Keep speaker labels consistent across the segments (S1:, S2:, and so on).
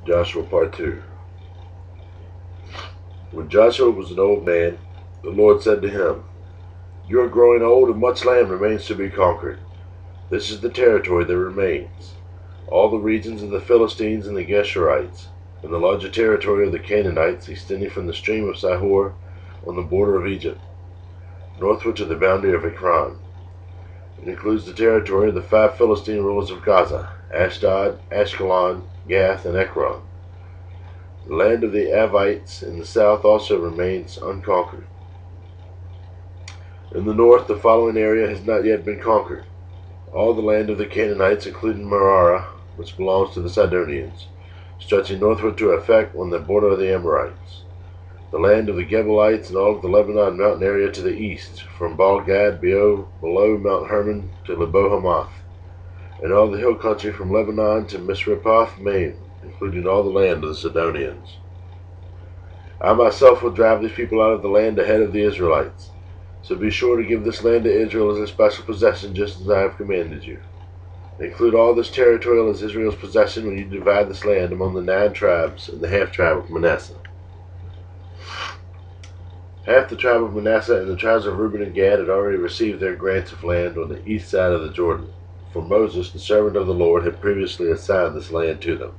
S1: Joshua Part 2. When Joshua was an old man, the Lord said to him, "You are growing old, and much land remains to be conquered. This is the territory that remains: all the regions of the Philistines and the Geshurites, and the larger territory of the Canaanites, extending from the stream of Sihor on the border of Egypt, northward to the boundary of Ekron. It includes the territory of the 5 Philistine rulers of Gaza: Ashdod, Ashkelon, Gath, and Ekron. The land of the Avites in the south also remains unconquered. In the north, the following area has not yet been conquered: all the land of the Canaanites, including Merara, which belongs to the Sidonians, stretching northward to Aphek on the border of the Amorites; the land of the Gebalites and all of the Lebanon mountain area to the east, from Baal-Gad below Mount Hermon to Lebo-Hamath, and all the hill country from Lebanon to Misrephoth-Maim, including all the land of the Sidonians. I myself will drive these people out of the land ahead of the Israelites. So be sure to give this land to Israel as a special possession, just as I have commanded you. Include all this territory as Israel's possession when you divide this land among the 9 tribes and the half-tribe of Manasseh." Half the tribe of Manasseh and the tribes of Reuben and Gad had already received their grants of land on the east side of the Jordan, for Moses, the servant of the Lord, had previously assigned this land to them.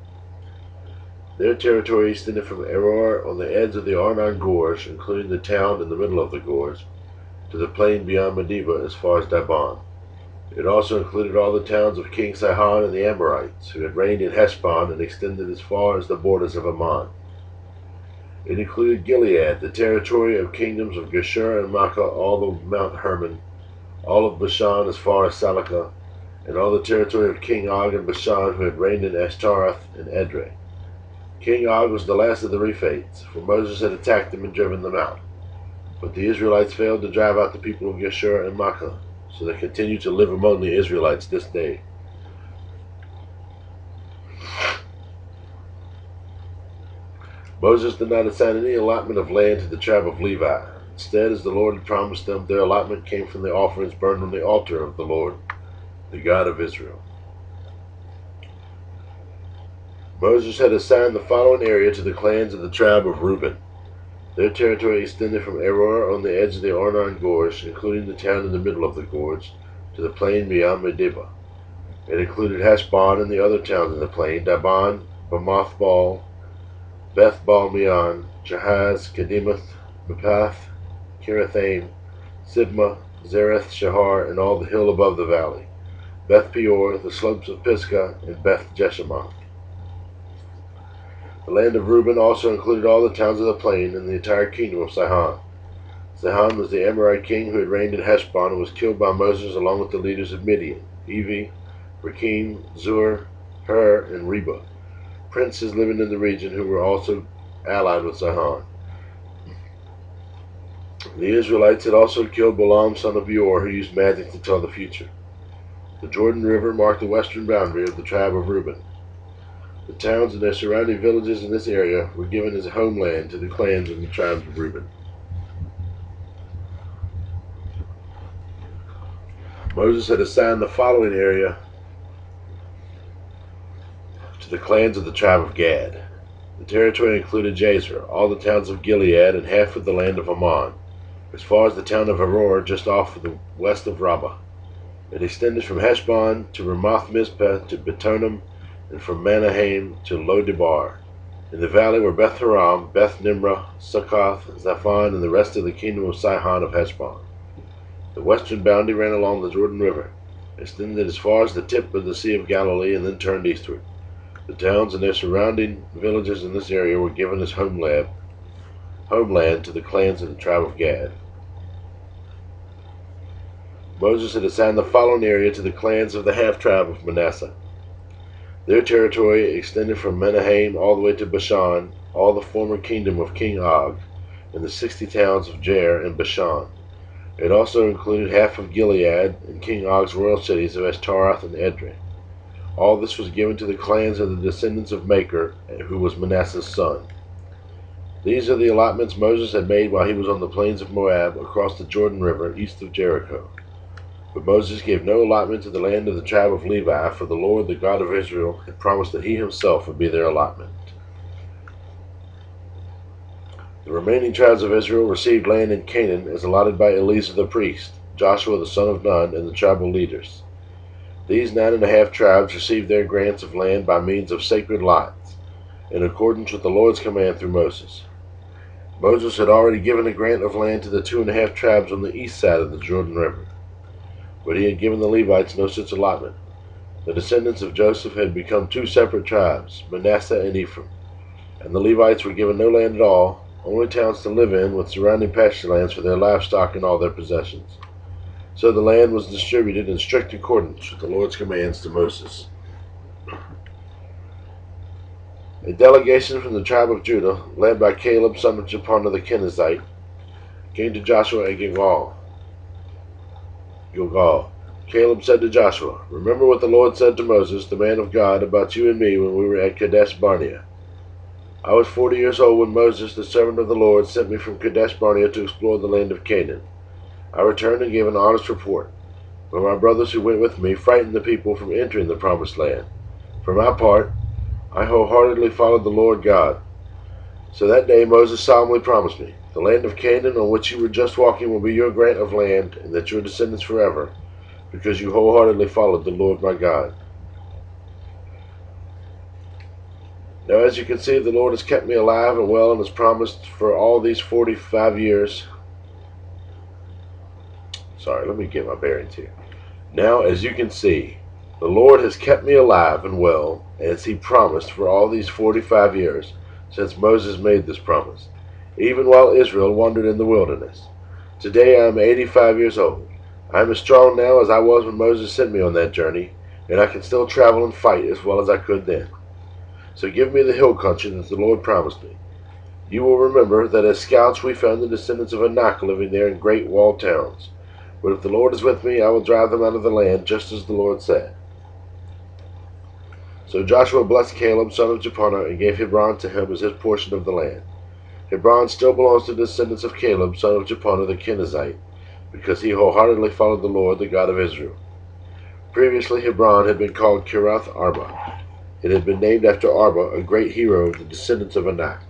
S1: Their territory extended from Aroer on the edge of the Arnon Gorge, including the town in the middle of the gorge, to the plain beyond Medeba as far as Dibon. It also included all the towns of King Sihon and the Amorites, who had reigned in Heshbon and extended as far as the borders of Ammon. It included Gilead, the territory of kingdoms of Geshur and Makkah, all of Mount Hermon, all of Bashan as far as Salakah, and all the territory of King Og and Bashan, who had reigned in Ashtaroth and Edrei. King Og was the last of the Rephates, for Moses had attacked them and driven them out. But the Israelites failed to drive out the people of Geshur and Makkah, so they continue to live among the Israelites this day. Moses did not assign any allotment of land to the tribe of Levi. Instead, as the Lord had promised them, their allotment came from the offerings burned on the altar of the Lord, the God of Israel. Moses had assigned the following area to the clans of the tribe of Reuben. Their territory extended from Aroer on the edge of the Arnon Gorge, including the town in the middle of the gorge, to the plain beyond Medeba. It included Heshbon and the other towns in the plain: Dibon, Bamoth-Baal, Beth-Baal-Meon, Jahaz, Kedemoth, Mepath, Kirithaim, Sibmah, Zareth-Shahar, and all the hill above the valley, Beth-Peor, the slopes of Pisgah, and Beth-Jeshimoth. The land of Reuben also included all the towns of the plain and the entire kingdom of Sihon. Sihon was the Amorite king who had reigned in Heshbon and was killed by Moses along with the leaders of Midian, Evi, Rakim, Zur, Hur, and Reba, princes living in the region who were also allied with Sihon. The Israelites had also killed Balaam son of Beor, who used magic to tell the future. The Jordan River marked the western boundary of the tribe of Reuben. The towns and their surrounding villages in this area were given as a homeland to the clans of the tribes of Reuben. Moses had assigned the following area to the clans of the tribe of Gad. The territory included Jazer, all the towns of Gilead, and half of the land of Ammon, as far as the town of Aroer just off the west of Rabbah. It extended from Heshbon to Ramoth-Mizpeh to Betonim, and from Manahaim to Lo-Debar. In the valley were Beth-Haram, Beth-Nimrah, Succoth, Zaphon, and the rest of the kingdom of Sihon of Heshbon. The western boundary ran along the Jordan River, extended as far as the tip of the Sea of Galilee, and then turned eastward. The towns and their surrounding villages in this area were given as homeland to the clans of the tribe of Gad. Moses had assigned the following area to the clans of the half-tribe of Manasseh. Their territory extended from Menahem all the way to Bashan, all the former kingdom of King Og, and the 60 towns of Jair and Bashan. It also included half of Gilead and King Og's royal cities of Ashtaroth and Edrei. All this was given to the clans of the descendants of Machir, who was Manasseh's son. These are the allotments Moses had made while he was on the plains of Moab, across the Jordan River, east of Jericho. But Moses gave no allotment to the land of the tribe of Levi, for the Lord, the God of Israel, had promised that he himself would be their allotment. The remaining tribes of Israel received land in Canaan as allotted by Eleazar the priest, Joshua the son of Nun, and the tribal leaders. These 9.5 tribes received their grants of land by means of sacred lots, in accordance with the Lord's command through Moses. Moses had already given a grant of land to the 2.5 tribes on the east side of the Jordan River, but he had given the Levites no such allotment. The descendants of Joseph had become 2 separate tribes, Manasseh and Ephraim, and the Levites were given no land at all, only towns to live in with surrounding pasture lands for their livestock and all their possessions. So the land was distributed in strict accordance with the Lord's commands to Moses. A delegation from the tribe of Judah, led by Caleb son of Jephunneh the Kenizzite, came to Joshua at Gilgal. Caleb said to Joshua, "Remember what the Lord said to Moses, the man of God, about you and me when we were at Kadesh Barnea. I was 40 years old when Moses, the servant of the Lord, sent me from Kadesh Barnea to explore the land of Canaan. I returned and gave an honest report, but my brothers who went with me frightened the people from entering the promised land. For my part, I wholeheartedly followed the Lord God. So that day Moses solemnly promised me, the land of Canaan on which you were just walking will be your grant of land, and that your descendants forever, because you wholeheartedly followed the Lord my God. Now as you can see, the Lord has kept me alive and well and has promised for all these 45 years. Sorry, let me get my bearings here. Now as you can see, the Lord has kept me alive and well, as he promised for all these 45 years, since Moses made this promise, even while Israel wandered in the wilderness. Today I am 85 years old. I am as strong now as I was when Moses sent me on that journey, and I can still travel and fight as well as I could then. So give me the hill country that the Lord promised me. You will remember that as scouts we found the descendants of Anak living there in great walled towns. But if the Lord is with me, I will drive them out of the land, just as the Lord said." So Joshua blessed Caleb, son of Jephunneh, and gave Hebron to him as his portion of the land. Hebron still belongs to the descendants of Caleb, son of Jephunneh the Kenizzite, because he wholeheartedly followed the Lord, the God of Israel. Previously Hebron had been called Kiriath Arba. It had been named after Arba, a great hero of the descendants of Anak,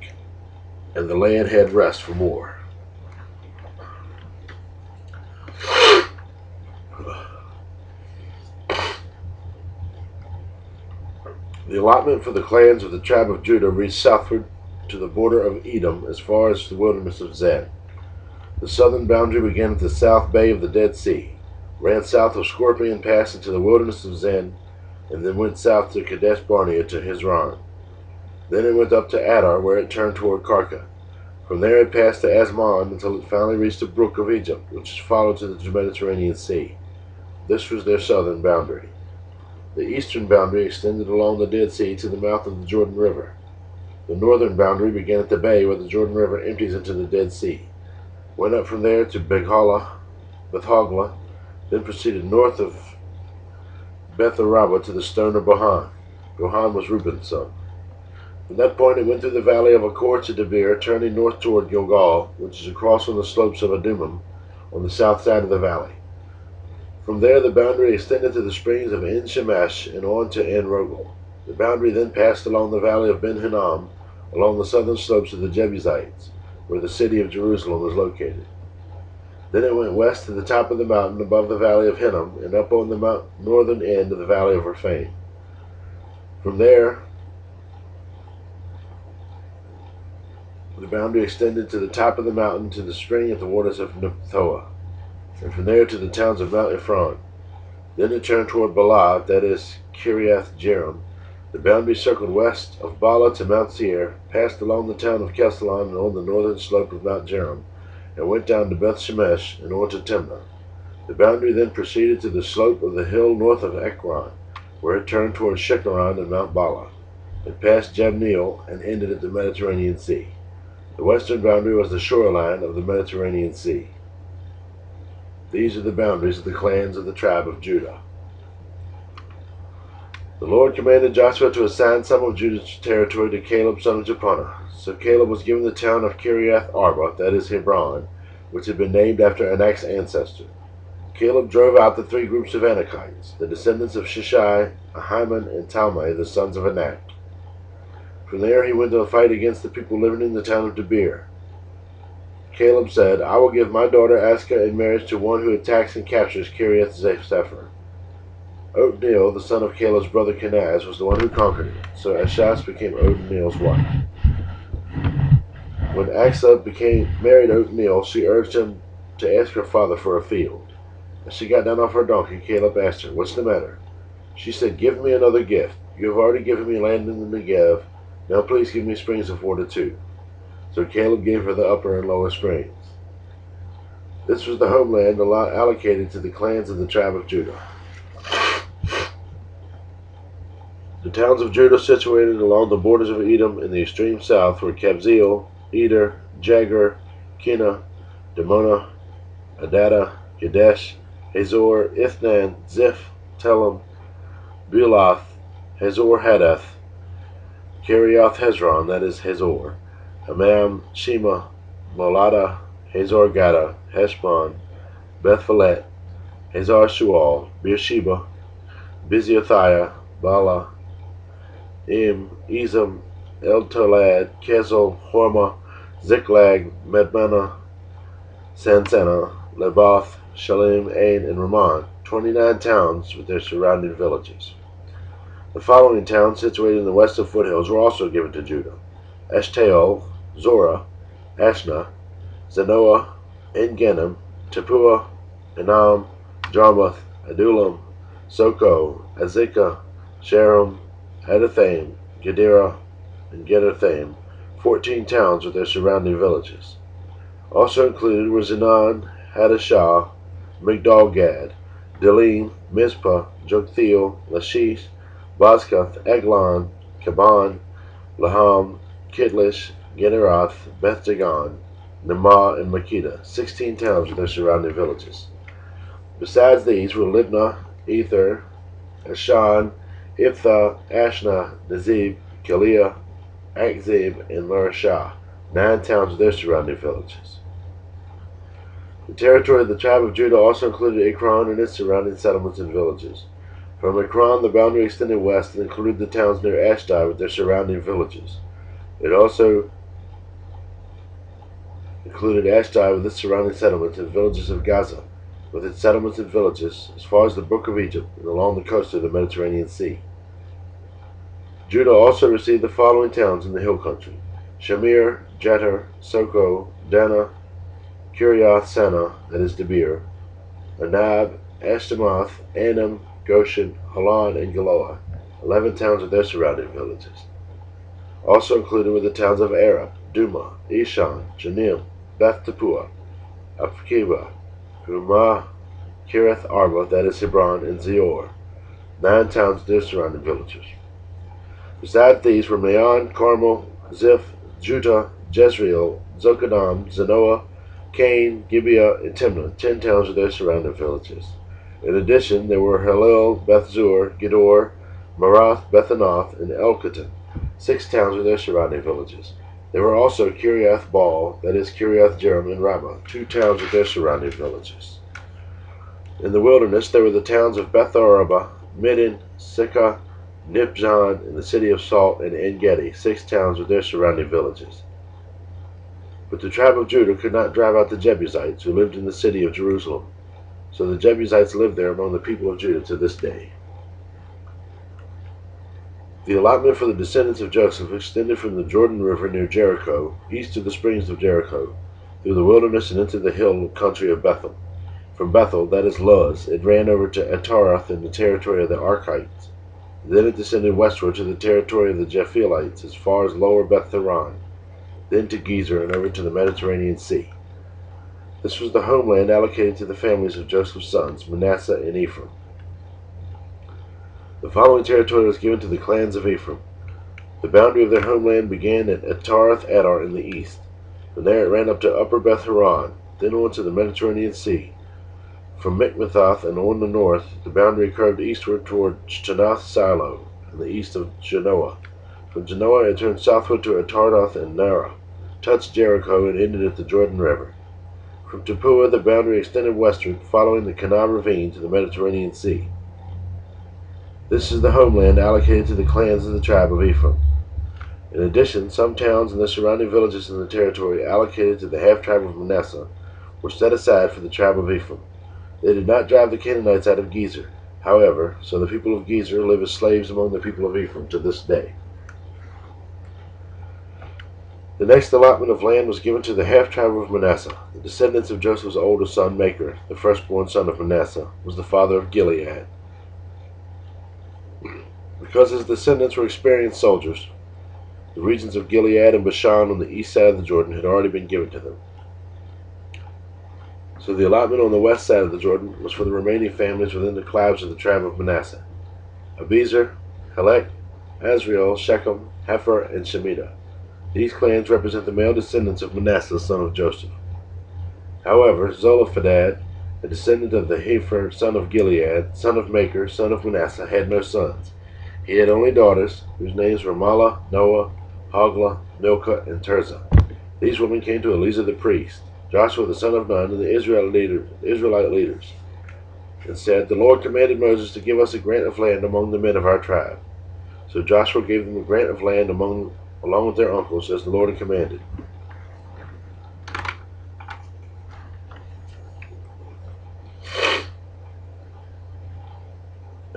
S1: and the land had rest from war. The allotment for the clans of the tribe of Judah reached southward to the border of Edom as far as the wilderness of Zin. The southern boundary began at the south bay of the Dead Sea, ran south of Scorpion Pass into the wilderness of Zin, and then went south to Kadesh Barnea to Hezron. Then it went up to Adar, where it turned toward Karka. From there it passed to Asmon until it finally reached the brook of Egypt, which is followed to the Mediterranean Sea. This was their southern boundary. The eastern boundary extended along the Dead Sea to the mouth of the Jordan River. The northern boundary began at the bay where the Jordan River empties into the Dead Sea, went up from there to Beth-Hogla, then proceeded north of Beth-Araba to the stone of Bohan. Bohan was Reuben's son. From that point it went through the valley of Achor to Debir, turning north toward Gilgal, which is across on the slopes of Adumim, on the south side of the valley. From there the boundary extended to the springs of En-Shemesh and on to En-Rogel. The boundary then passed along the valley of Ben-Hinnom, along the southern slopes of the Jebusites, where the city of Jerusalem was located. Then it went west to the top of the mountain above the valley of Hinnom and up on the northern end of the valley of Rephaim. From there, the boundary extended to the top of the mountain to the spring at the waters of Nephtoah, and from there to the towns of Mount Ephron. Then it turned toward Baalah, that is, Kiriath Jearim. The boundary circled west of Baalah to Mount Seir, passed along the town of Kesalon and on the northern slope of Mount Jearim, and went down to Beth Shemesh and on to Timnah. The boundary then proceeded to the slope of the hill north of Ekron, where it turned toward Shikharon and Mount Baalah. It passed Jabneel and ended at the Mediterranean Sea. The western boundary was the shoreline of the Mediterranean Sea. These are the boundaries of the clans of the tribe of Judah. The Lord commanded Joshua to assign some of Judah's territory to Caleb son of Jephunneh. So Caleb was given the town of Kiriath Arba, that is Hebron, which had been named after Anak's ancestor. Caleb drove out the 3 groups of Anakites, the descendants of Shishai, Ahiman, and Talmai, the sons of Anak. From there he went to fight against the people living in the town of Debir. Caleb said, I will give my daughter Aska in marriage to one who attacks and captures Kiriath Sepher. Othniel, the son of Caleb's brother Kenaz, was the one who conquered it, so Ashaz became Othniel's wife. When Asa married Othniel, she urged him to ask her father for a field. As she got down off her donkey, Caleb asked her, What's the matter? She said, Give me another gift. You have already given me land in the Negev. Now please give me springs of water too. So Caleb gave her the upper and lower springs. This was the homeland allocated to the clans of the tribe of Judah. The towns of Judah situated along the borders of Edom in the extreme south were Kabzeel, Eder, Jagur, Kina, Dimona, Adada, Kadesh, Hazor, Ithnan, Ziph, Telem, Bealoth, Hazor Hadath, Kiriath Hezron, that is Hazor, Hamam, Shema, Molada, Hazor Gada, Heshbon, Bethphelet, Hazar Shual, Beersheba, Biziothia, Bala, Ezem, El-Tolad, Kezel, Horma, Ziklag, Medmana, Sansana, Leboth, Shalim, Ain, and Ramon, 29 towns with their surrounding villages. The following towns situated in the western foothills were also given to Judah: Eshtaol, Zorah, Ashna, Zanoah, En-Genim, Tapua, Enam, Jarmuth, Adullam, Soko, Azekah, Sharam, Adathaim, Gedera, and Gedathaim, 14 towns with their surrounding villages. Also included were Zinon, Hadashah, Migdal-Gad, Delim, Mizpah, Joktheel, Lachish, Bozkath, Eglon, Kaban, Laham, Kitlish, Generath, Beth-Dagon, Namah, and Makkedah, 16 towns with their surrounding villages. Besides these were Libnah, Ether, Ashan, Iptha, Ashna, Nazib, Kaliah, Akzib, and Marashah, 9 towns with their surrounding villages. The territory of the tribe of Judah also included Ekron and its surrounding settlements and villages. From Ekron, the boundary extended west and included the towns near Ashdod with their surrounding villages. It also included Ashdod with its surrounding settlements and villages of Gaza, with its settlements and villages as far as the Brook of Egypt and along the coast of the Mediterranean Sea. Judah also received the following towns in the hill country: Shamir, Jeter, Soko, Dana, Kiriath Sana, that is Debir, Anab, Ashtemoth, Anam, Goshen, Halan, and Galoah, 11 towns with their surrounding villages. Also included were the towns of Arab, Duma, Ishan, Janim, Beth Tapua, Apkiba, Humah, Kiriath Arba, that is Hebron, and Zior, 9 towns with their surrounding villages. Besides these were Maon, Carmel, Ziph, Judah, Jezreel, Zokadam, Zanoah, Cain, Gibeah, and Timnah, 10 towns with their surrounding villages. In addition, there were Halil, Bethzur, Gedor, Marath, Bethanoth, and Elkatan, 6 towns with their surrounding villages. There were also Kiriath Baal, that is Kiriath Jearim, and Rabbah, 2 towns with their surrounding villages. In the wilderness there were the towns of Beth Araba, Middin, Sikah, Nibzan, and the city of Salt, and En-Gedi, 6 towns with their surrounding villages. But the tribe of Judah could not drive out the Jebusites, who lived in the city of Jerusalem. So the Jebusites live there among the people of Judah to this day. The allotment for the descendants of Joseph extended from the Jordan River near Jericho, east of the springs of Jericho, through the wilderness and into the hill country of Bethel. From Bethel, that is Luz, it ran over to Ataroth in the territory of the Archites. Then it descended westward to the territory of the Japhilites as far as lower Beth-Horon, then to Gezer and over to the Mediterranean Sea. This was the homeland allocated to the families of Joseph's sons, Manasseh and Ephraim. The following territory was given to the clans of Ephraim. The boundary of their homeland began at Ataroth Adar in the east. From there it ran up to upper Beth-Horon, then on to the Mediterranean Sea. From Mikmethoth and on the north, the boundary curved eastward toward Janoth Silo, in the east of Genoa. From Genoa it turned southward to Ataroth and Nara, touched Jericho, and ended at the Jordan River. From Tapua the boundary extended westward, following the Kanah ravine to the Mediterranean Sea. This is the homeland allocated to the clans of the tribe of Ephraim. In addition, some towns and the surrounding villages in the territory allocated to the half-tribe of Manasseh were set aside for the tribe of Ephraim. They did not drive the Canaanites out of Gezer, however, so the people of Gezer live as slaves among the people of Ephraim to this day. The next allotment of land was given to the half-tribe of Manasseh. The descendants of Joseph's oldest son, Machir, the firstborn son of Manasseh, was the father of Gilead. Because his descendants were experienced soldiers, the regions of Gilead and Bashan on the east side of the Jordan had already been given to them. So the allotment on the west side of the Jordan was for the remaining families within the tribes of the tribe of Manasseh: Abiezer, Helek, Azriel, Shechem, Hepher, and Shemitah. These clans represent the male descendants of Manasseh, son of Joseph. However, Zelophehad, a descendant of the Hepher, son of Gilead, son of Machir, son of Manasseh, had no sons. He had only daughters, whose names were Mahlah, Noah, Hoglah, Milcah, and Tirzah. These women came to Eleazar the priest, Joshua the son of Nun, and the Israelite leaders, and said, "The Lord commanded Moses to give us a grant of land among the men of our tribe." So Joshua gave them a grant of land along with their uncles, as the Lord had commanded.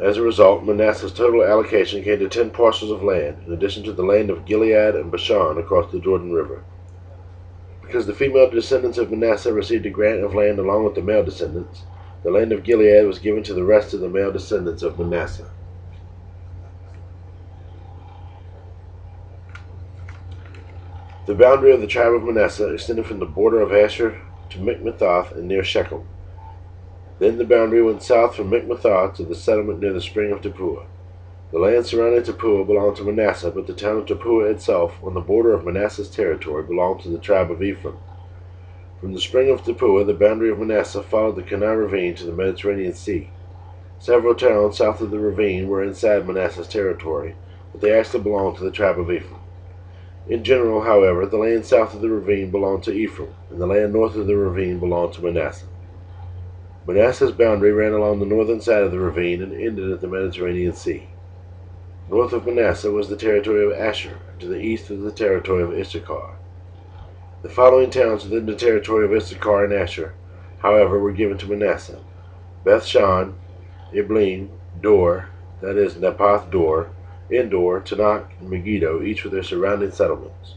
S1: As a result, Manasseh's total allocation came to 10 parcels of land, in addition to the land of Gilead and Bashan across the Jordan River. Because the female descendants of Manasseh received a grant of land along with the male descendants, the land of Gilead was given to the rest of the male descendants of Manasseh. The boundary of the tribe of Manasseh extended from the border of Asher to Mikmethoth and near Shechem. Then the boundary went south from Mikmethoth to the settlement near the spring of Tappuah. The land surrounding Tappuah belonged to Manasseh, but the town of Tappuah itself, on the border of Manasseh's territory, belonged to the tribe of Ephraim. From the spring of Tappuah, the boundary of Manasseh followed the Kenai ravine to the Mediterranean Sea. Several towns south of the ravine were inside Manasseh's territory, but they actually belonged to the tribe of Ephraim. In general, however, the land south of the ravine belonged to Ephraim, and the land north of the ravine belonged to Manasseh. Manasseh's boundary ran along the northern side of the ravine and ended at the Mediterranean Sea. North of Manasseh was the territory of Asher, and to the east was the territory of Issachar. The following towns within the territory of Issachar and Asher, however, were given to Manasseh: Beth-shan, Iblim, Dor, that is, Naphath Dor, Endor, Tanakh, and Megiddo, each with their surrounding settlements.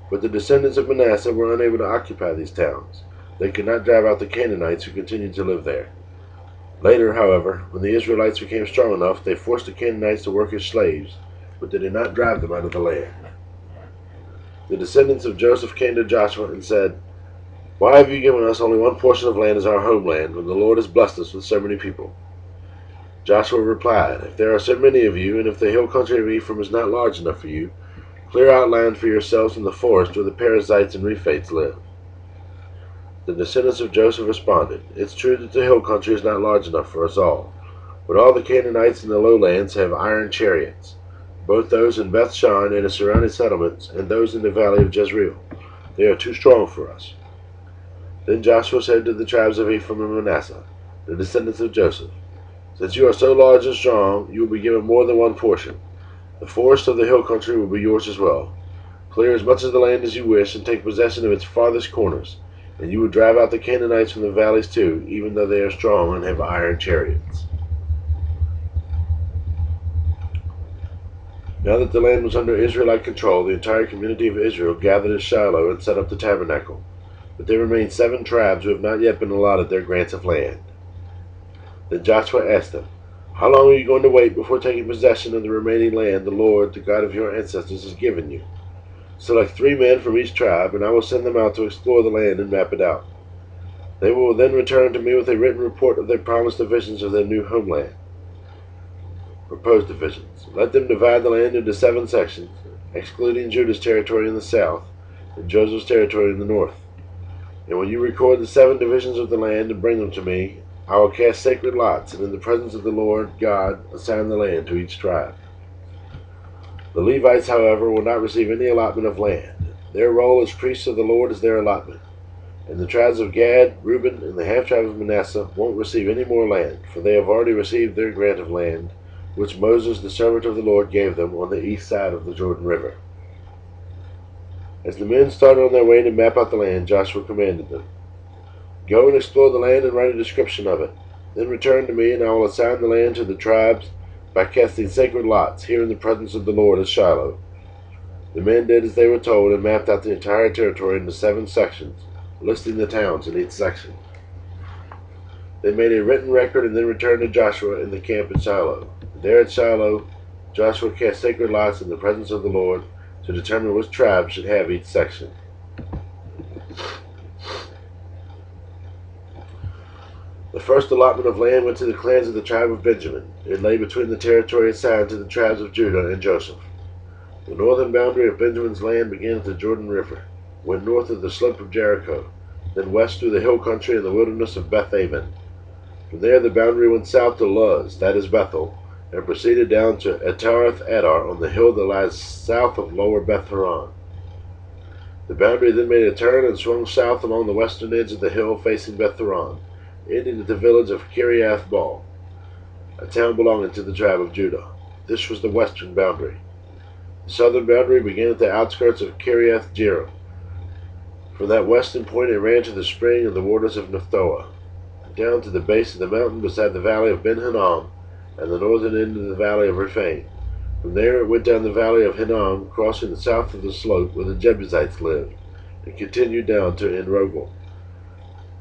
S1: But the descendants of Manasseh were unable to occupy these towns. They could not drive out the Canaanites who continued to live there. Later, however, when the Israelites became strong enough, they forced the Canaanites to work as slaves, but they did not drive them out of the land. The descendants of Joseph came to Joshua and said, "Why have you given us only one portion of land as our homeland, when the Lord has blessed us with so many people?" Joshua replied, "If there are so many of you, and if the hill country of Ephraim is not large enough for you, clear out land for yourselves in the forest where the Perizzites and Rephites live." The descendants of Joseph responded, "It's true that the hill country is not large enough for us all, but all the Canaanites in the lowlands have iron chariots, both those in Beth-shan and its surrounding settlements, and those in the valley of Jezreel. They are too strong for us." Then Joshua said to the tribes of Ephraim and Manasseh, the descendants of Joseph, "Since you are so large and strong, you will be given more than one portion. The forest of the hill country will be yours as well. Clear as much of the land as you wish, and take possession of its farthest corners, and you will drive out the Canaanites from the valleys too, even though they are strong and have iron chariots." Now that the land was under Israelite control, the entire community of Israel gathered at Shiloh and set up the tabernacle. But there remain 7 tribes who have not yet been allotted their grants of land. Then Joshua asked them, "How long are you going to wait before taking possession of the remaining land the Lord, the God of your ancestors, has given you? Select 3 men from each tribe, and I will send them out to explore the land and map it out. They will then return to me with a written report of their promised divisions of their new homeland." Proposed divisions. Let them divide the land into 7 sections, excluding Judah's territory in the south and Joseph's territory in the north. And when you record the 7 divisions of the land and bring them to me, I will cast sacred lots, and in the presence of the Lord God assign the land to each tribe. The Levites, however, will not receive any allotment of land. Their role as priests of the Lord is their allotment. And the tribes of Gad, Reuben, and the half-tribe of Manasseh won't receive any more land, for they have already received their grant of land, which Moses, the servant of the Lord, gave them on the east side of the Jordan River. As the men started on their way to map out the land, Joshua commanded them, "Go and explore the land and write a description of it. Then return to me, and I will assign the land to the tribes by casting sacred lots here in the presence of the Lord at Shiloh." The men did as they were told and mapped out the entire territory into 7 sections, listing the towns in each section. They made a written record and then returned to Joshua in the camp at Shiloh. There at Shiloh, Joshua cast sacred lots in the presence of the Lord to determine which tribe should have each section. The first allotment of land went to the clans of the tribe of Benjamin. It lay between the territory assigned to the tribes of Judah and Joseph. The northern boundary of Benjamin's land began at the Jordan River, went north of the slope of Jericho, then west through the hill country and the wilderness of Beth-aven. From there the boundary went south to Luz, that is Bethel, and proceeded down to Ataroth Adar on the hill that lies south of lower Beth-horon. The boundary then made a turn and swung south along the western edge of the hill facing Beth-horon, ending at the village of Kiriath Baal, a town belonging to the tribe of Judah. This was the western boundary. The southern boundary began at the outskirts of Kiriath Jearim. From that western point it ran to the spring of the waters of Nephtoah, down to the base of the mountain beside the valley of Ben-Hinnom and the northern end of the valley of Rephaim. From there it went down the valley of Hinnom, crossing the south of the slope where the Jebusites lived, and continued down to En-Rogel.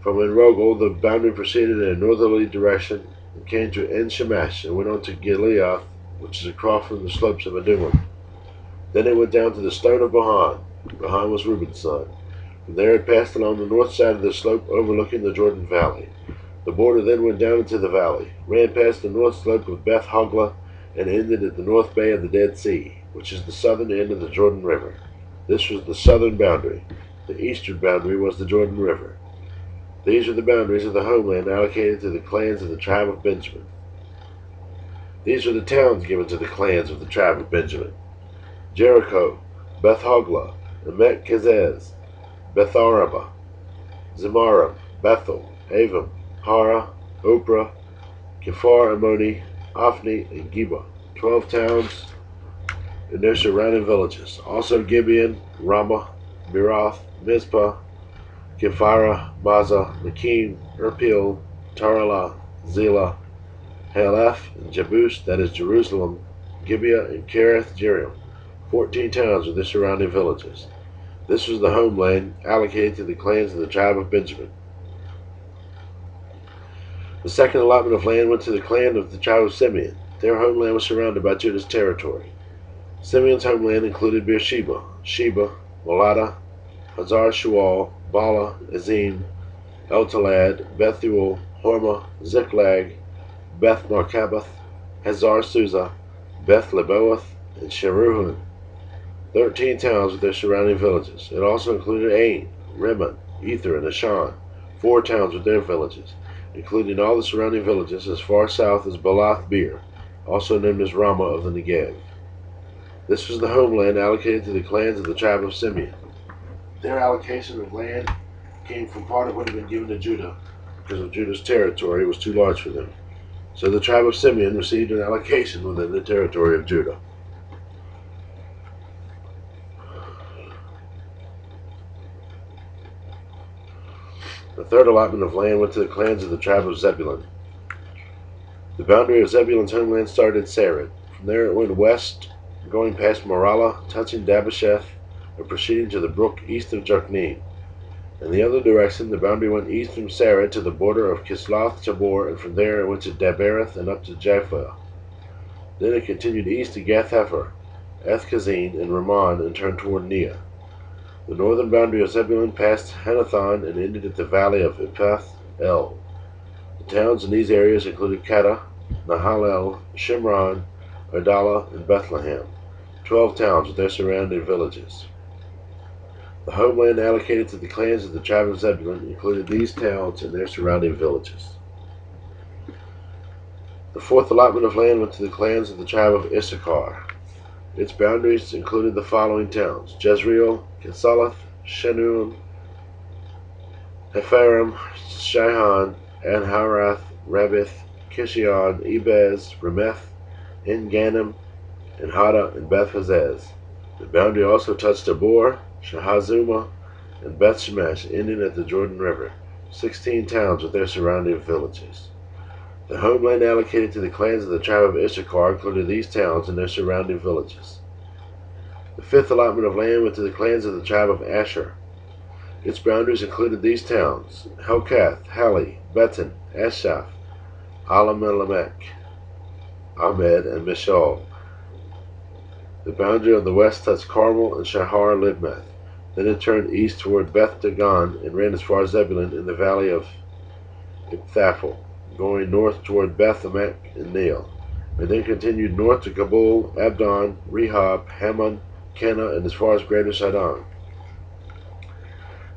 S1: From En-Rogel the boundary proceeded in a northerly direction and came to En-Shemesh and went on to Gileath, which is across from the slopes of Adullam. Then it went down to the stone of Bohan. Bohan was Reuben's son. From there it passed along the north side of the slope overlooking the Jordan Valley. The border then went down into the valley, ran past the north slope of Beth Hoglah, and ended at the north bay of the Dead Sea, which is the southern end of the Jordan River. This was the southern boundary. The eastern boundary was the Jordan River. These are the boundaries of the homeland allocated to the clans of the tribe of Benjamin. These are the towns given to the clans of the tribe of Benjamin: Jericho, Beth Hoglah, Emek Kezez, Beth Arabah, Zemarim, Bethel, Avim, Hara, Oprah, Kephar Ammoni, Ophni, and Geba, 12 towns and their surrounding villages. Also Gibeon, Ramah, Mirath, Mizpah, Kephirah, Maza, Lakim, Erpil, Taralah, Zelah, Haleph, and Jebus, that is Jerusalem, Gibeah, and Kiriath Jearim, 14 towns with their surrounding villages. This was the homeland allocated to the clans of the tribe of Benjamin. The second allotment of land went to the clan of the tribe of Simeon. Their homeland was surrounded by Judah's territory. Simeon's homeland included Beersheba, Sheba, Molada, Hazar Shual, Bala, Azim, El-Talad, Bethuel, Hormah, Ziklag, Beth Markaboth, Hazar Susa, Beth Leboath, and Sheruhan, 13 towns with their surrounding villages. It also included Ain, Rimmon, Ether, and Ashan, 4 towns with their villages, including all the surrounding villages as far south as Balath Beer, also known as Ramah of the Negev. This was the homeland allocated to the clans of the tribe of Simeon. Their allocation of land came from part of what had been given to Judah, because of Judah's territory was too large for them. So the tribe of Simeon received an allocation within the territory of Judah. The third allotment of land went to the clans of the tribe of Zebulun. The boundary of Zebulun's homeland started at Sarid. From there it went west, going past Maralah, touching Dabasheth, and proceeding to the brook east of Jokneam. In the other direction, the boundary went east from Sarid to the border of Kisloth Tabor, and from there it went to Dabereth and up to Japhia. Then it continued east to Gath-Hepher, Eth-Kazin, and Ramon, and turned toward Neah. The northern boundary of Zebulun passed Hanathon and ended at the valley of Epeth El. The towns in these areas included Kadah, Nahalel, Shimron, Adalah, and Bethlehem, 12 towns with their surrounding villages. The homeland allocated to the clans of the tribe of Zebulun included these towns and their surrounding villages. The fourth allotment of land went to the clans of the tribe of Issachar. Its boundaries included the following towns: Jezreel, Kinsaleth, Shenuim, Hepharim, Shihan, Anharath, Rabith, Kishion, Ebez, Remeth, En-Ganim, and Hada, and Beth-Hazez. The boundary also touched Tabor, Shahazuma, and Beth Shemesh, ending at the Jordan River, 16 towns with their surrounding villages. The homeland allocated to the clans of the tribe of Issachar included these towns and their surrounding villages. The fifth allotment of land went to the clans of the tribe of Asher. Its boundaries included these towns: Helkath, Hali, Beton, Ashaph, Alamelech, Ahmed, and Mishal. The boundary on the west touched Carmel and Shahar Libnath. Then it turned east toward Beth Dagon and ran as far as Zebulun in the valley of Ipthapel, going north toward Beth Emek and Neel, and then continued north to Kabul, Abdon, Rehob, Hammon, Kenna, and as far as Greater Sidon.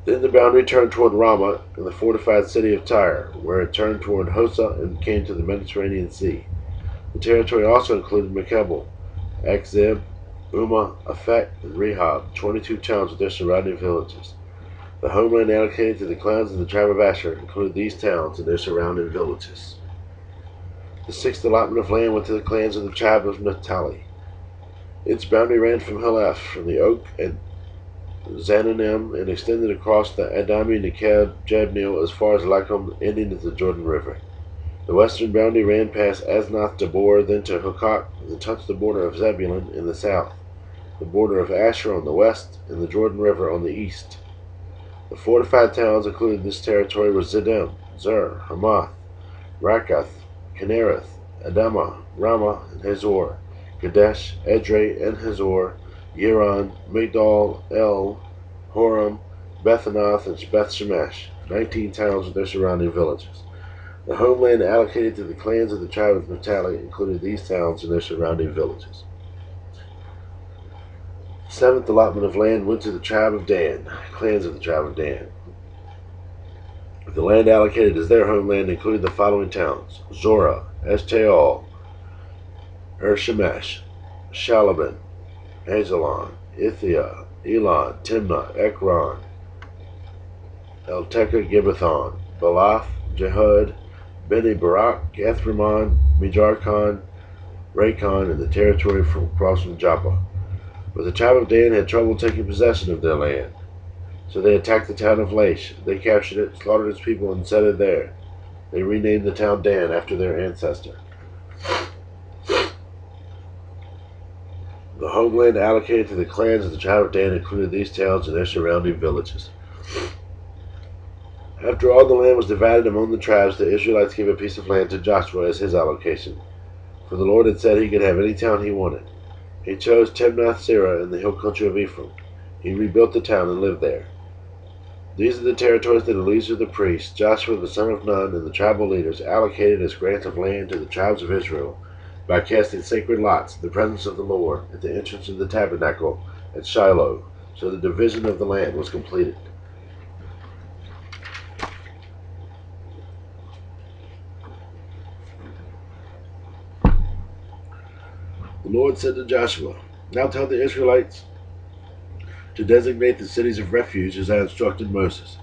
S1: Then the boundary turned toward Ramah and the fortified city of Tyre, where it turned toward Hosa and came to the Mediterranean Sea. The territory also included Mekebel, Akzib, Umah, Afek, and Rehob, 22 towns with their surrounding villages. The homeland allocated to the clans of the tribe of Asher included these towns and their surrounding villages. The sixth allotment of land went to the clans of the tribe of Naphtali. Its boundary ran from Haleph, from the oak at Zananim, and extended across the Adami Nekeb Jabneel as far as Lakum, ending at the Jordan River. The western boundary ran past Asnath Tabor, then to Hukok, and touched the border of Zebulun in the south, the border of Asher on the west, and the Jordan River on the east. The fortified towns included in this territory were Zidim, Zer, Hamath, Rakath, Kinnereth, Adamah, Ramah, and Hazor, Kadesh, Edrei, and Hazor, Yiron, Migdal, El, Horam, Bethanath, and Beth Shemesh, 19 towns with their surrounding villages. The homeland allocated to the clans of the tribe of Naphtali included these towns and their surrounding villages. The seventh allotment of land went to the tribe of Dan, clans of the tribe of Dan. The land allocated as their homeland included the following towns: Zorah, Eshtaol, Shemesh, Shalabin, Hazalon, Ithia, Elon, Timnah, Ekron, Eltekah, Gibbethon, Balath, Jehud, Beni Barak, Gathramon, Mijarkon, Raycon, and the territory from across from Joppa. But the tribe of Dan had trouble taking possession of their land. So they attacked the town of Laish. They captured it, slaughtered its people, and settled there. They renamed the town Dan after their ancestor. The homeland allocated to the clans of the tribe of Dan included these towns and their surrounding villages. After all the land was divided among the tribes, the Israelites gave a piece of land to Joshua as his allocation, for the Lord had said he could have any town he wanted. He chose Timnath-Serah in the hill country of Ephraim. He rebuilt the town and lived there. These are the territories that Eleazar the priest, Joshua the son of Nun, and the tribal leaders allocated as grants of land to the tribes of Israel by casting sacred lots in the presence of the Lord at the entrance of the tabernacle at Shiloh, so the division of the land was completed. The Lord said to Joshua, "Now tell the Israelites to designate the cities of refuge as I instructed Moses.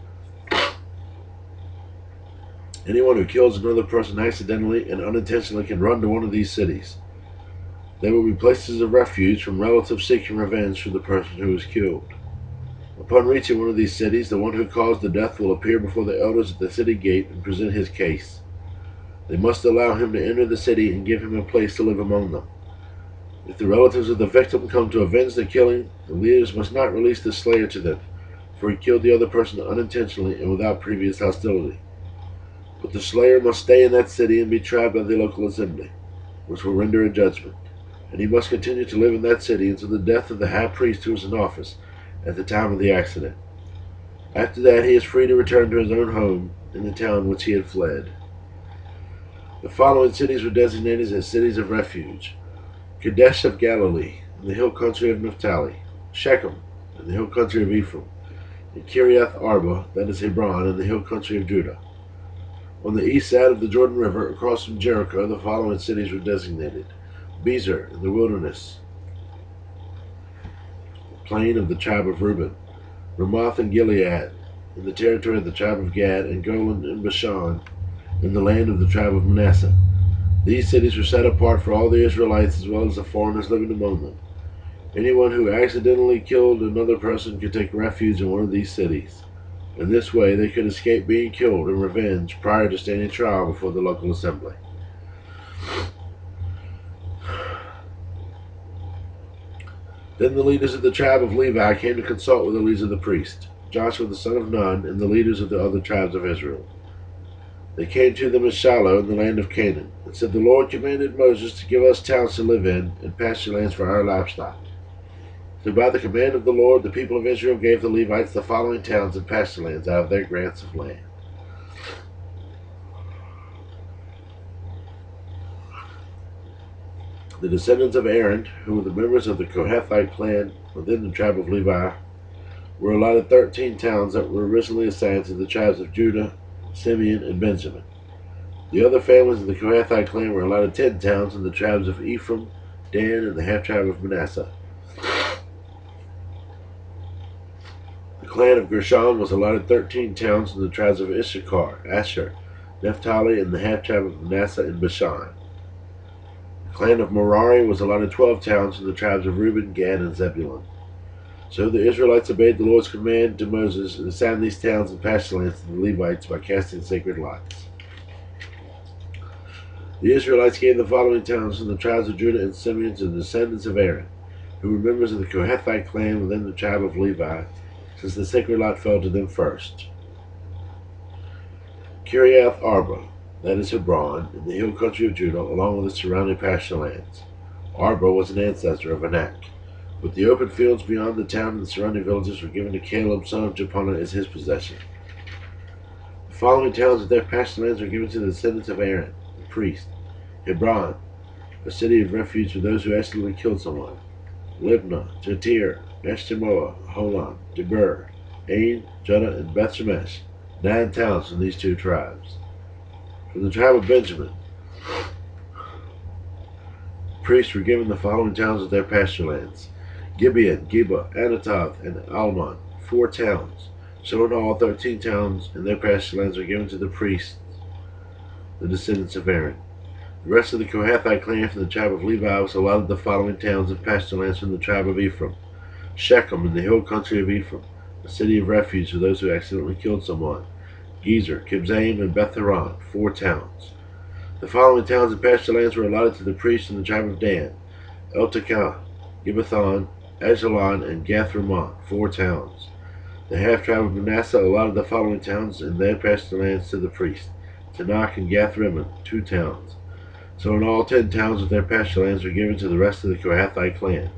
S1: Anyone who kills another person accidentally and unintentionally can run to one of these cities. They will be places of refuge from relatives seeking revenge for the person who was killed. Upon reaching one of these cities, the one who caused the death will appear before the elders at the city gate and present his case. They must allow him to enter the city and give him a place to live among them. If the relatives of the victim come to avenge the killing, the leaders must not release the slayer to them, for he killed the other person unintentionally and without previous hostility. But the slayer must stay in that city and be tried by the local assembly, which will render a judgment, and he must continue to live in that city until the death of the high priest who was in office at the time of the accident. After that, he is free to return to his own home in the town which he had fled." The following cities were designated as cities of refuge: Kadesh of Galilee, in the hill country of Naphtali; Shechem, in the hill country of Ephraim; and Kiriath Arba, that is Hebron, in the hill country of Judah. On the east side of the Jordan River, across from Jericho, the following cities were designated: Bezer, in the wilderness, plain of the tribe of Reuben; Ramoth and Gilead, in the territory of the tribe of Gad; and Golan and Bashan, in the land of the tribe of Manasseh. These cities were set apart for all the Israelites as well as the foreigners living among them. Anyone who accidentally killed another person could take refuge in one of these cities. In this way, they could escape being killed in revenge prior to standing trial before the local assembly. Then the leaders of the tribe of Levi came to consult with the leaders of the priests, Joshua the son of Nun, and the leaders of the other tribes of Israel. They came to them at Shiloh in the land of Canaan, and said, "The Lord commanded Moses to give us towns to live in, and pasture lands for our livestock." So by the command of the Lord, the people of Israel gave the Levites the following towns and pasture lands out of their grants of land. The descendants of Aaron, who were the members of the Kohathite clan within the tribe of Levi, were allotted 13 towns that were originally assigned to the tribes of Judah, Simeon, and Benjamin. The other families of the Kohathite clan were allotted 10 towns in the tribes of Ephraim, Dan, and the half-tribe of Manasseh. The clan of Gershon was allotted 13 towns in the tribes of Issachar, Asher, Naphtali, and the half-tribe of Manasseh in Bashan. The clan of Merari was allotted 12 towns in the tribes of Reuben, Gad, and Zebulun. So the Israelites obeyed the Lord's command to Moses and assigned these towns and pasture lands to the Levites by casting sacred lots. The Israelites gave the following towns in the tribes of Judah and Simeon to the descendants of Aaron, who were members of the Kohathite clan within the tribe of Levi, since the sacred lot fell to them first. Kiriath Arba, that is Hebron, in the hill country of Judah, along with its surrounding pasture lands. Arba was an ancestor of Anak, but the open fields beyond the town and the surrounding villages were given to Caleb, son of Jephunneh, as his possession. The following towns with their pasture lands were given to the descendants of Aaron, the priest: Hebron, a city of refuge for those who accidentally killed someone; Libnah, Jatir, Eshtemoa, Holon, Debir, Ain, Judah, and Beth Shemesh, 9 towns from these 2 tribes. From the tribe of Benjamin, priests were given the following towns with their pasture lands: Gibeon, Geba, Anatoth, and Almon, 4 towns. So in all, 13 towns and their pasture lands were given to the priests, the descendants of Aaron. The rest of the Kohathite clan from the tribe of Levi was allotted the following towns and pasture lands from the tribe of Ephraim: Shechem, in the hill country of Ephraim, a city of refuge for those who accidentally killed someone; Gezer, Kibzaim, and Beth Horon, 4 towns. The following towns and pasture lands were allotted to the priests in the tribe of Dan: Eltekah, Gibbethon, Ajalon, and Gath-Rimmon, 4 towns. The half-tribe of Manasseh allotted the following towns and their pasture lands to the priests: Tanakh and Gath-Rimmon, 2 towns. So in all, 10 towns with their pasture lands were given to the rest of the Kohathite clan.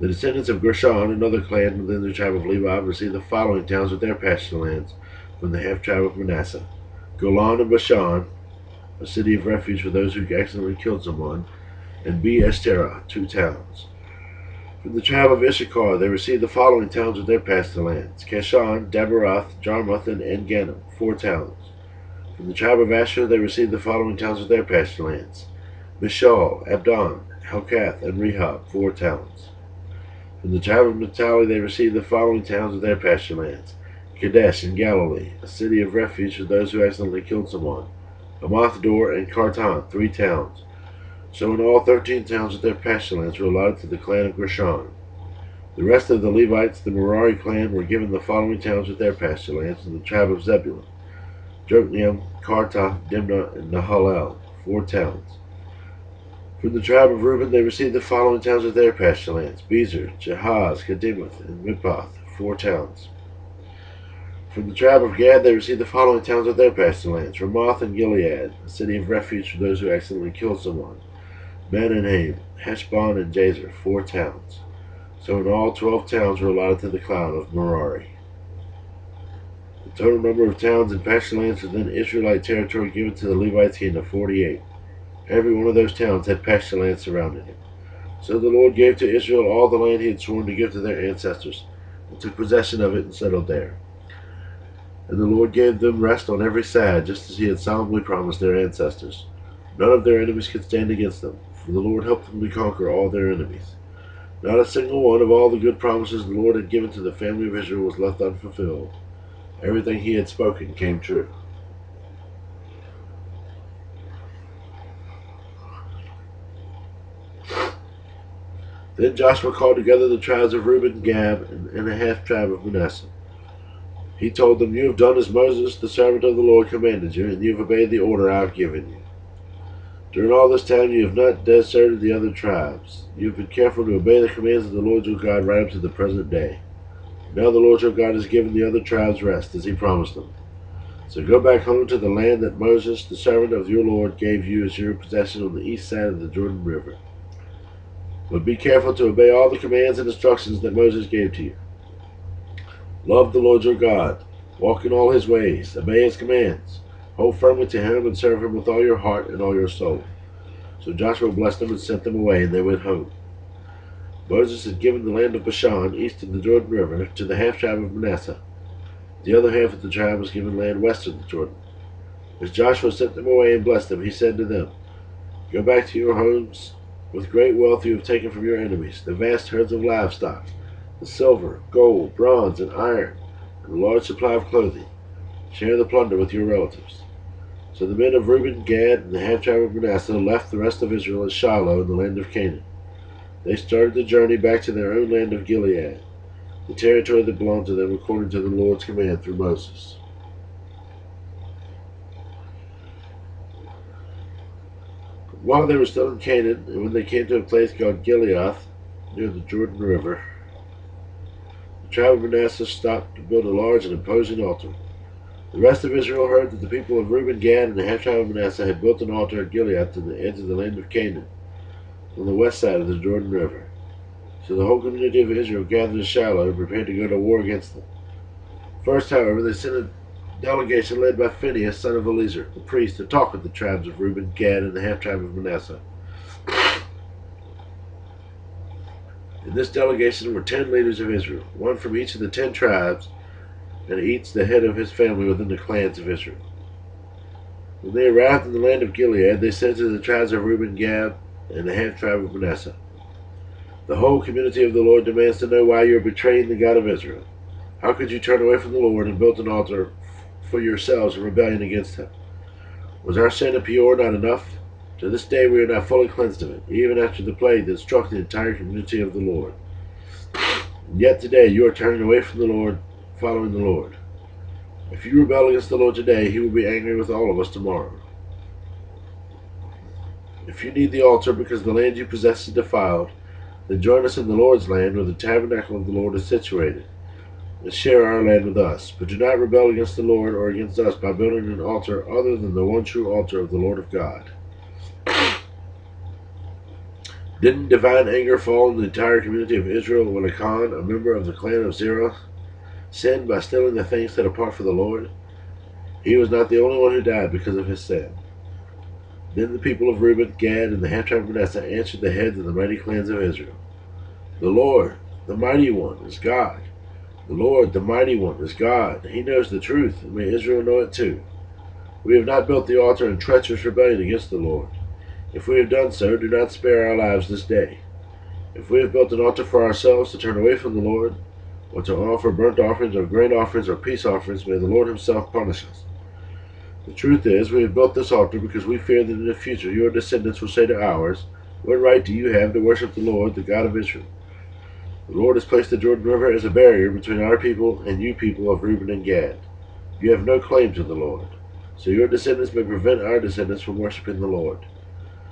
S1: The descendants of Gershon, another clan within the tribe of Levi, received the following towns with their pasture lands from the half-tribe of Manasseh: Golan and Bashan, a city of refuge for those who accidentally killed someone; and Be-Eshtera, 2 towns. From the tribe of Issachar, they received the following towns with their pasture lands: Keshan, Daberath, Jarmuth, and En-Ganim, 4 towns. From the tribe of Asher, they received the following towns with their pasture lands: Mishal, Abdon, Helkath, and Rehob, 4 towns. From the tribe of Naphtali, they received the following towns with their pasture lands: Kadesh in Galilee, a city of refuge for those who accidentally killed someone; Hamath-dor, and Kartan, 3 towns. So in all, 13 towns with their pasture lands were allotted to the clan of Gershon. The rest of the Levites, the Merari clan, were given the following towns with their pasture lands in the tribe of Zebulun: Jokneam, Karta, Dimnah, and Nahalel, 4 towns. From the tribe of Reuben, they received the following towns with their pasture lands: Bezer, Jahaz, Kedemoth, and Miphath, 4 towns. From the tribe of Gad, they received the following towns with their pasture lands: Ramoth and Gilead, a city of refuge for those who accidentally killed someone; Ben-Haim, Heshbon, and Jazer, 4 towns. So in all, 12 towns were allotted to the clan of Merari. The total number of towns and pasture lands within Israelite territory given to the Levites came to 48. Every one of those towns had pasture land surrounding it. So the Lord gave to Israel all the land he had sworn to give to their ancestors, and took possession of it and settled there. And the Lord gave them rest on every side, just as he had solemnly promised their ancestors. None of their enemies could stand against them, for the Lord helped them to conquer all their enemies. Not a single one of all the good promises the Lord had given to the family of Israel was left unfulfilled. Everything he had spoken came true. Then Joshua called together the tribes of Reuben, Gad, and the half-tribe of Manasseh. He told them, "You have done as Moses, the servant of the Lord, commanded you, and you have obeyed the order I have given you. During all this time you have not deserted the other tribes. You have been careful to obey the commands of the Lord your God right up to the present day. Now the Lord your God has given the other tribes rest, as he promised them. So go back home to the land that Moses, the servant of your Lord, gave you as your possession on the east side of the Jordan River. But be careful to obey all the commands and instructions that Moses gave to you. Love the Lord your God. Walk in all his ways. Obey his commands. Hold firmly to him and serve him with all your heart and all your soul." So Joshua blessed them and sent them away, and they went home. Moses had given the land of Bashan, east of the Jordan River, to the half-tribe of Manasseh. The other half of the tribe was given land west of the Jordan. As Joshua sent them away and blessed them, he said to them, "Go back to your homes with great wealth you have taken from your enemies, the vast herds of livestock, the silver, gold, bronze, and iron, and a large supply of clothing. Share the plunder with your relatives." So the men of Reuben, Gad, and the half-tribe of Manasseh left the rest of Israel at Shiloh in the land of Canaan. They started the journey back to their own land of Gilead, the territory that belonged to them according to the Lord's command through Moses. While they were still in Canaan, and when they came to a place called Gilead, near the Jordan River, the tribe of Manasseh stopped to build a large and imposing altar. The rest of Israel heard that the people of Reuben, Gad, and the half-tribe of Manasseh had built an altar at Gilead to the edge of the land of Canaan, on the west side of the Jordan River. So the whole community of Israel gathered at Shiloh and prepared to go to war against them. First, however, they sent a delegation led by Phinehas, son of Eleazar, the priest, to talk with the tribes of Reuben, Gad, and the half-tribe of Manasseh. In this delegation were 10 leaders of Israel, one from each of the 10 tribes, and each the head of his family within the clans of Israel. When they arrived in the land of Gilead, they said to the tribes of Reuben, Gad, and the half-tribe of Manasseh, "The whole community of the Lord demands to know why you are betraying the God of Israel. How could you turn away from the Lord and build an altar for yourselves in rebellion against him? Was our sin of Peor not enough? To this day we are not fully cleansed of it, even after the plague that struck the entire community of the Lord. And yet today you are turning away from the Lord, following the Lord. If you rebel against the Lord today, he will be angry with all of us tomorrow. If you need the altar because the land you possess is defiled, then join us in the Lord's land where the tabernacle of the Lord is situated, and share our land with us. But do not rebel against the Lord or against us by building an altar other than the one true altar of the Lord of God." Didn't divine anger fall on the entire community of Israel when Achan, a member of the clan of Zerah, sinned by stealing the things set apart for the Lord? He was not the only one who died because of his sin. Then the people of Reuben, Gad, and the half-tribe of Manasseh answered the heads of the mighty clans of Israel, "The Lord, the mighty one, is God. The Lord, the mighty one, is God. He knows the truth, and may Israel know it too. We have not built the altar in treacherous rebellion against the Lord. If we have done so, do not spare our lives this day. If we have built an altar for ourselves to turn away from the Lord, or to offer burnt offerings or grain offerings or peace offerings, may the Lord himself punish us. The truth is, we have built this altar because we fear that in the future your descendants will say to ours, 'What right do you have to worship the Lord, the God of Israel?' The Lord has placed the Jordan River as a barrier between our people and you people of Reuben and Gad. You have no claim to the Lord, so your descendants may prevent our descendants from worshiping the Lord.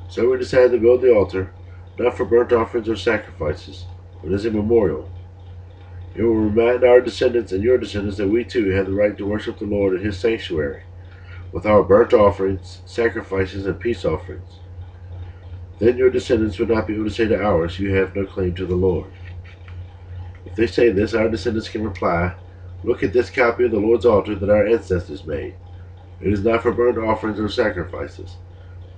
S1: So we decided to build the altar, not for burnt offerings or sacrifices, but as a memorial. It will remind our descendants and your descendants that we too have the right to worship the Lord in his sanctuary, with our burnt offerings, sacrifices, and peace offerings. Then your descendants would not be able to say to ours, 'You have no claim to the Lord.' If they say this, our descendants can reply, 'Look at this copy of the Lord's altar that our ancestors made. It is not for burnt offerings or sacrifices.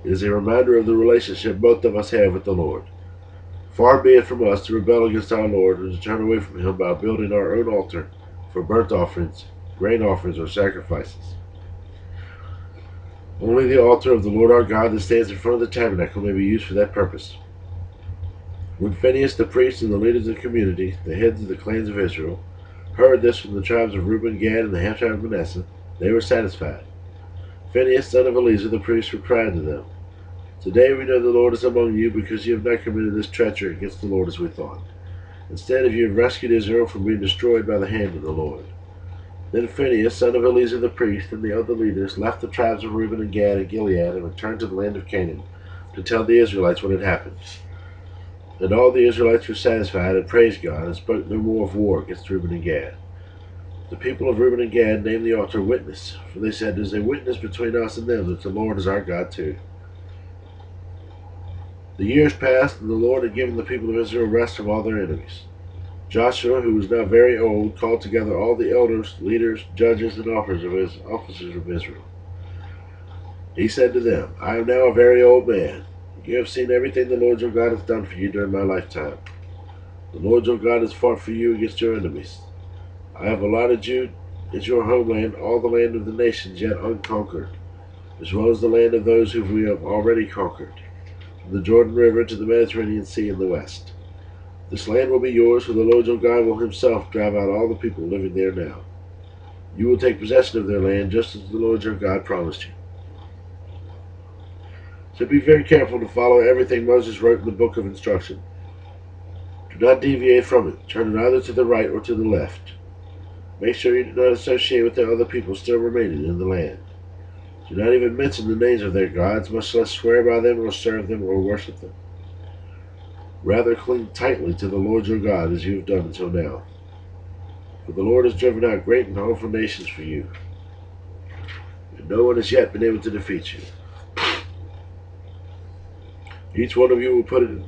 S1: It is a reminder of the relationship both of us have with the Lord. Far be it from us to rebel against our Lord and to turn away from him by building our own altar for burnt offerings, grain offerings, or sacrifices. Only the altar of the Lord our God that stands in front of the tabernacle may be used for that purpose." When Phinehas the priest and the leaders of the community, the heads of the clans of Israel, heard this from the tribes of Reuben, Gad, and the half-tribe of Manasseh, they were satisfied. Phinehas, son of Eleazar the priest, replied to them, Today we know the Lord is among you, because you have not committed this treachery against the Lord as we thought. Instead, you have rescued Israel from being destroyed by the hand of the Lord." Then Phinehas, son of Eleazar the priest, and the other leaders left the tribes of Reuben and Gad and Gilead and returned to the land of Canaan to tell the Israelites what had happened. And all the Israelites were satisfied and praised God and spoke no more of war against Reuben and Gad. The people of Reuben and Gad named the altar Witness, for they said, "There is a witness between us and them that the Lord is our God too." The years passed, and the Lord had given the people of Israel rest from all their enemies. Joshua, who was now very old, called together all the elders, leaders, judges, and officers of Israel. He said to them, "I am now a very old man. You have seen everything the Lord your God has done for you during my lifetime. The Lord your God has fought for you against your enemies. I have allotted you as your homeland all the land of the nations yet unconquered, as well as the land of those whom we have already conquered, from the Jordan River to the Mediterranean Sea in the west. This land will be yours, for the Lord your God will himself drive out all the people living there now. You will take possession of their land, just as the Lord your God promised you. So be very careful to follow everything Moses wrote in the book of instruction. Do not deviate from it. Turn neither to the right or to the left. Make sure you do not associate with the other people still remaining in the land. Do not even mention the names of their gods, much less swear by them or serve them or worship them. Rather cling tightly to the Lord your God, as you have done until now. For the Lord has driven out great and powerful nations for you, and no one has yet been able to defeat you. Each one of you will put in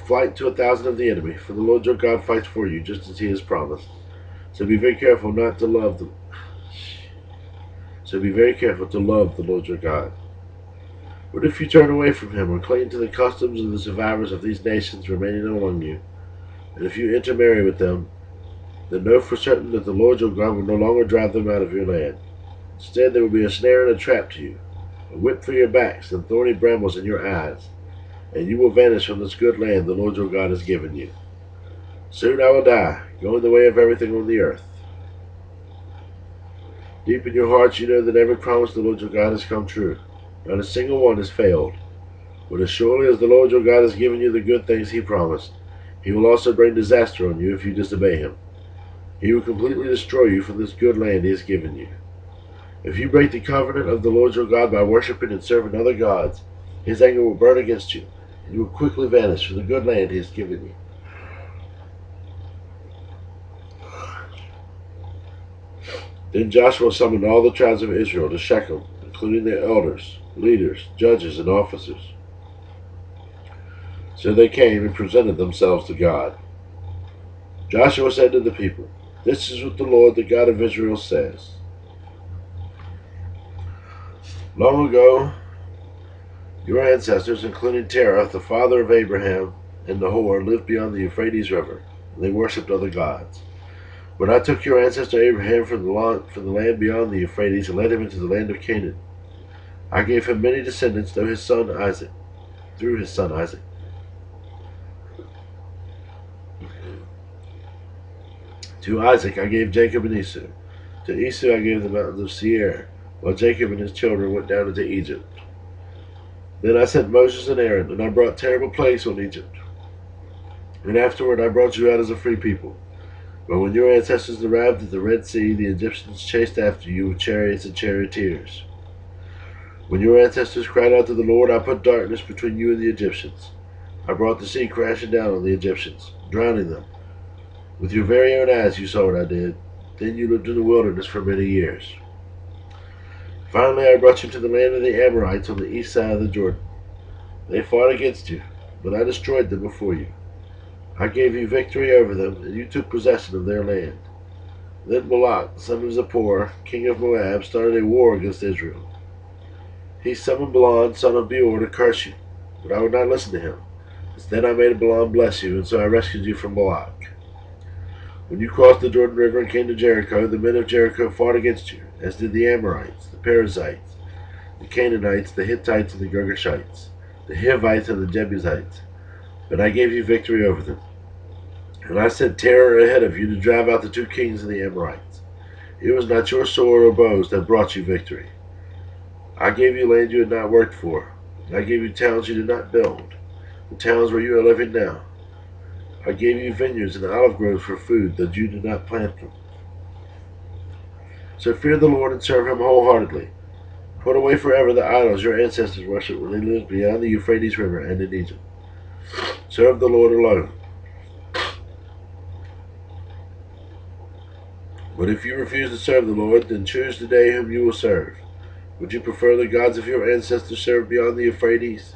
S1: flight to 1,000 of the enemy, for the Lord your God fights for you, just as he has promised. So be very careful to love the Lord your God. But if you turn away from him, or cling to the customs of the survivors of these nations remaining among you, and if you intermarry with them, then know for certain that the Lord your God will no longer drive them out of your land. Instead, there will be a snare and a trap to you, a whip for your backs, and thorny brambles in your eyes, and you will vanish from this good land the Lord your God has given you. Soon I will die, going the way of everything on the earth. Deep in your hearts you know that every promise the Lord your God has come true. Not a single one has failed. But as surely as the Lord your God has given you the good things he promised, he will also bring disaster on you if you disobey him. He will completely destroy you from this good land he has given you. If you break the covenant of the Lord your God by worshiping and serving other gods, his anger will burn against you, and you will quickly vanish from the good land he has given you. Then Joshua summoned all the tribes of Israel to Shechem, including their elders, leaders, judges, and officers. So they came and presented themselves to God. Joshua said to the people, "This is what the Lord, the God of Israel, says. Long ago, your ancestors, including Terah, the father of Abraham, and Nahor, lived beyond the Euphrates River, and they worshipped other gods. When I took your ancestor Abraham from the land beyond the Euphrates and led him into the land of Canaan, I gave him many descendants through his son Isaac. To Isaac I gave Jacob and Esau. To Esau I gave the mountains of Seir, while Jacob and his children went down into Egypt. Then I sent Moses and Aaron, and I brought terrible plagues on Egypt. And afterward I brought you out as a free people. But when your ancestors arrived at the Red Sea, the Egyptians chased after you with chariots and charioteers. When your ancestors cried out to the Lord, I put darkness between you and the Egyptians. I brought the sea crashing down on the Egyptians, drowning them. With your very own eyes you saw what I did. Then you lived in the wilderness for many years. Finally I brought you to the land of the Amorites on the east side of the Jordan. They fought against you, but I destroyed them before you. I gave you victory over them, and you took possession of their land. Then Balak, son of Zippor, king of Moab, started a war against Israel. He summoned Balaam, son of Beor, to curse you, but I would not listen to him. Instead I made Balaam bless you, and so I rescued you from Balak. When you crossed the Jordan River and came to Jericho, the men of Jericho fought against you, as did the Amorites, the Perizzites, the Canaanites, the Hittites, and the Girgashites, the Hivites, and the Jebusites. But I gave you victory over them. And I sent terror ahead of you to drive out the 2 kings of the Amorites. It was not your sword or bows that brought you victory. I gave you land you had not worked for, I gave you towns you did not build, the towns where you are living now. I gave you vineyards and olive groves for food that you did not plant them. So fear the Lord and serve him wholeheartedly. Put away forever the idols your ancestors worshipped when they lived beyond the Euphrates River and in Egypt. Serve the Lord alone. But if you refuse to serve the Lord, then choose today whom you will serve. Would you prefer the gods of your ancestors served beyond the Euphrates?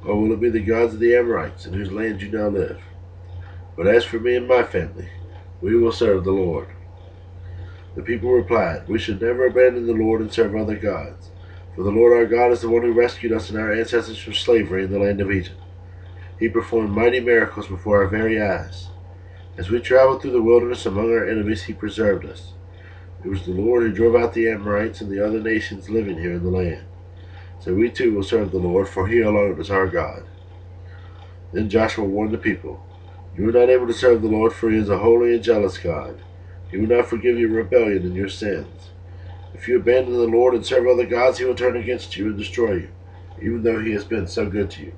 S1: Or will it be the gods of the Amorites, in whose land you now live? But as for me and my family, we will serve the Lord. The people replied, We should never abandon the Lord and serve other gods. For the Lord our God is the one who rescued us and our ancestors from slavery in the land of Egypt. He performed mighty miracles before our very eyes. As we traveled through the wilderness among our enemies, he preserved us. It was the Lord who drove out the Amorites and the other nations living here in the land. So we too will serve the Lord, for he alone is our God. Then Joshua warned the people, You are not able to serve the Lord, for he is a holy and jealous God. He will not forgive your rebellion and your sins. If you abandon the Lord and serve other gods, he will turn against you and destroy you, even though he has been so good to you.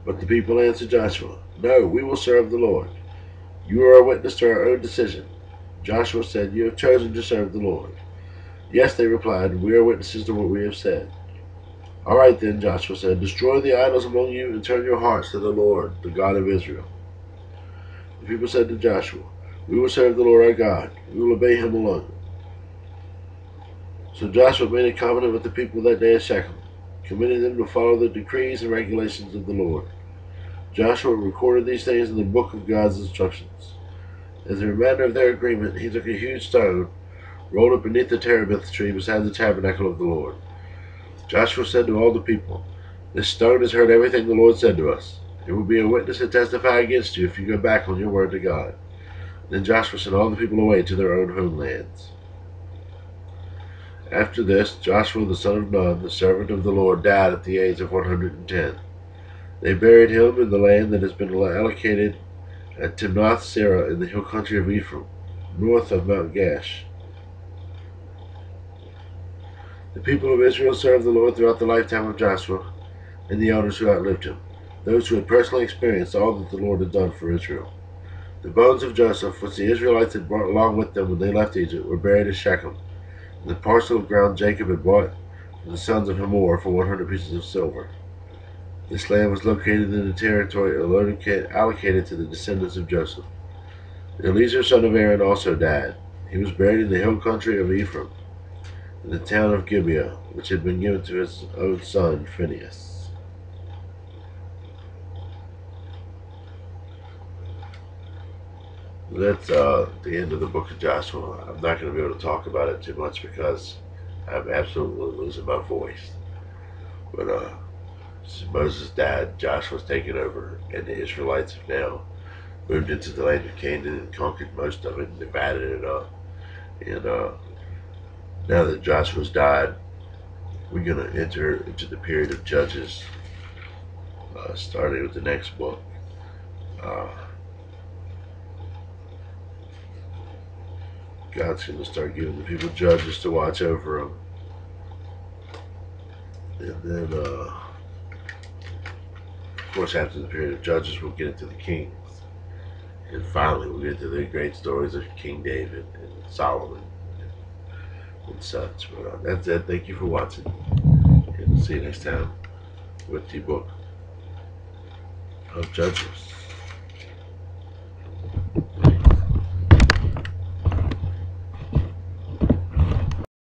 S1: But the people answered Joshua, No, we will serve the Lord. You are a witness to our own decision. Joshua said, You have chosen to serve the Lord. Yes, they replied, We are witnesses to what we have said. All right then, Joshua said, Destroy the idols among you and turn your hearts to the Lord, the God of Israel. The people said to Joshua, We will serve the Lord our God. We will obey him alone. So Joshua made a covenant with the people that day at Shechem, committing them to follow the decrees and regulations of the Lord. Joshua recorded these things in the book of God's instructions. As a reminder of their agreement, he took a huge stone, rolled it beneath the terebinth tree beside the tabernacle of the Lord. Joshua said to all the people, This stone has heard everything the Lord said to us. It will be a witness to testify against you if you go back on your word to God. Then Joshua sent all the people away to their own homelands. After this, Joshua the son of Nun, the servant of the Lord, died at the age of 110. They buried him in the land that has been allocated at Timnath-Serah in the hill country of Ephraim, north of Mount Gash. The people of Israel served the Lord throughout the lifetime of Joshua and the elders who outlived him, those who had personally experienced all that the Lord had done for Israel. The bones of Joseph, which the Israelites had brought along with them when they left Egypt, were buried at Shechem, in the parcel of ground Jacob had bought from the sons of Hamor for 100 pieces of silver. This land was located in the territory allocated to the descendants of Joseph. Eleazar, son of Aaron, also died. He was buried in the hill country of Ephraim, in the town of Gibeah, which had been given to his own son Phinehas. That's the end of the book of Joshua. I'm not going to be able to talk about it too much because I'm absolutely losing my voice. But Moses died, Joshua's taken over, and the Israelites have now moved into the land of Canaan and conquered most of it and divided it up. And now that Joshua's died, we're going to enter into the period of Judges, starting with the next book. God's going to start giving the people judges to watch over them. And then, of course, after the period of Judges, we'll get into the Kings. And finally, we'll get into the great stories of King David and Solomon and such. But that's it. Thank you for watching. And we'll see you next time with the book of Judges.